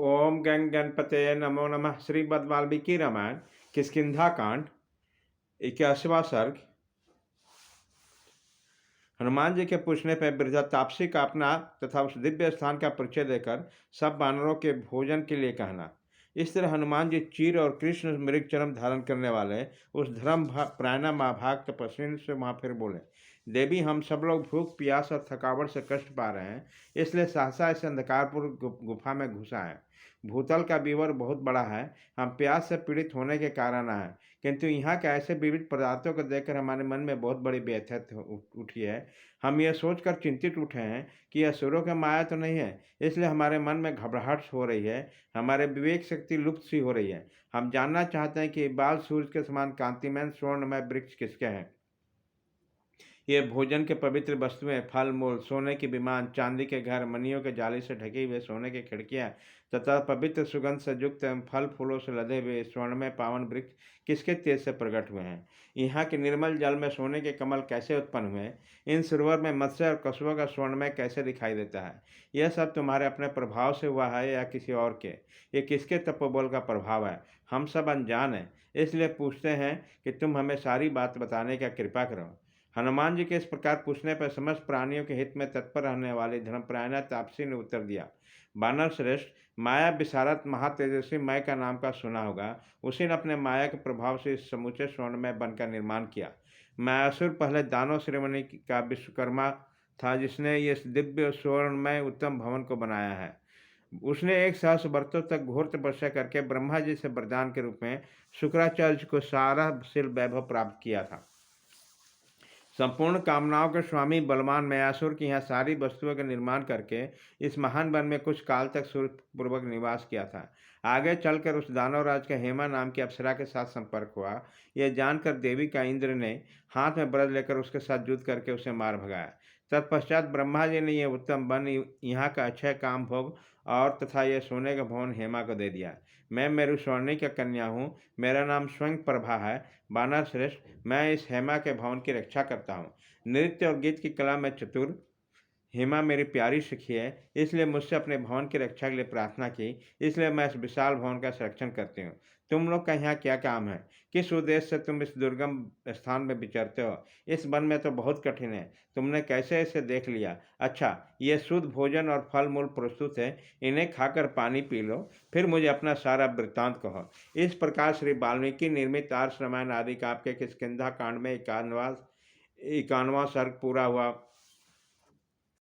ओम गंग गणपतये नमो नमः। श्रीमद् वाल्मीकि रामायण किष्किंधा कांड 81वां सर्ग। हनुमान जी के पूछने पर वृद्धा तापसी का अपना तथा उस दिव्य स्थान का परिचय देकर सब वानरों के भोजन के लिए कहना। इस तरह हनुमान जी चीर और कृष्ण मृग चरम धारण करने वाले उस धर्म प्रायणा महाभाग तपस्विनी से वहां फिर बोले, देवी, हम सब लोग भूख प्यास और थकावट से कष्ट पा रहे हैं, इसलिए सहसा इस अंधकारपुर गुफा में घुसा है। भूतल का विवर बहुत बड़ा है, हम प्यास से पीड़ित होने के कारण आए, किंतु यहाँ के ऐसे विविध पदार्थों को देखकर हमारे मन में बहुत बड़ी व्यथित उठी है। हम यह सोचकर चिंतित उठे हैं कि यह असुरों की माया तो नहीं है, इसलिए हमारे मन में घबराहट हो रही है, हमारे विवेक शक्ति लुप्त सी हो रही है। हम जानना चाहते हैं कि बाल सूर्य के समान कांतिमय स्वर्णमय वृक्ष किसके हैं। ये भोजन के पवित्र वस्तुएं, फल मूल, सोने के विमान, चांदी के घर, मणियों के जाली से ढके हुए सोने की खिड़कियां तथा पवित्र सुगंध से युक्त फल फूलों से लदे हुए स्वर्णमय पावन वृक्ष किसके तेज से प्रकट हुए हैं। यहाँ के निर्मल जल में सोने के कमल कैसे उत्पन्न हुए। इन सरोवर में मत्स्य और कछुओं का स्वर्णमय कैसे दिखाई देता है। यह सब तुम्हारे अपने प्रभाव से हुआ है या किसी और के। ये किसके तपोबल का प्रभाव है। हम सब अनजान हैं, इसलिए पूछते हैं कि तुम हमें सारी बात बताने का कृपा करो। हनुमान जी के इस प्रकार पूछने पर समस्त प्राणियों के हित में तत्पर रहने वाले धर्मपरायणा तापसी ने उत्तर दिया, बानर श्रेष्ठ, माया विशारद महातेजस्वी मय का नाम का सुना होगा। उसी ने अपने माया के प्रभाव से इस समूचे स्वर्णमय वन का निर्माण किया। मायासुर पहले दानव श्रेणी का विश्वकर्मा था, जिसने ये दिव्य स्वर्णमय उत्तम भवन को बनाया है। उसने 1 सहस्र वर्षों तक घोर तपस्या करके ब्रह्मा जी से वरदान के रूप में शुक्राचार्य को सारा शिल वैभव प्राप्त किया था। संपूर्ण कामनाओं के स्वामी बलवान मयासुर की यहाँ सारी वस्तुओं का निर्माण करके इस महान वन में कुछ काल तक सुखपूर्वक निवास किया था। आगे चलकर उस दानवराज का हेमा नाम की अप्सरा के साथ संपर्क हुआ। यह जानकर देवी का इंद्र ने हाथ में ब्रज लेकर उसके साथ युद्ध करके उसे मार भगाया। तत्पश्चात ब्रह्मा जी ने यह उत्तम वन, यहाँ का अक्षय काम भोग और तथा यह सोने का भवन हेमा को दे दिया। मैं मेरु स्वर्णी का कन्या हूँ, मेरा नाम स्वयं प्रभा है। बानर श्रेष्ठ, मैं इस हेमा के भवन की रक्षा करता हूँ। नृत्य और गीत की कला में चतुर हेमा मेरी प्यारी सखी है, इसलिए मुझसे अपने भवन की रक्षा के लिए प्रार्थना की, इसलिए मैं इस विशाल भवन का संरक्षण करती हूँ। तुम लोग का यहाँ क्या काम है। किस उद्देश्य से तुम इस दुर्गम स्थान में विचरते हो। इस वन में तो बहुत कठिन है, तुमने कैसे इसे देख लिया। अच्छा, ये शुद्ध भोजन और फल मूल प्रस्तुत है, इन्हें खाकर पानी पी लो, फिर मुझे अपना सारा वृत्तांत कहो। इस प्रकार श्री वाल्मीकि निर्मित आर्ष रामायण आदि काव्य के किष्किंधा कांड में 51वां सर्ग पूरा हुआ।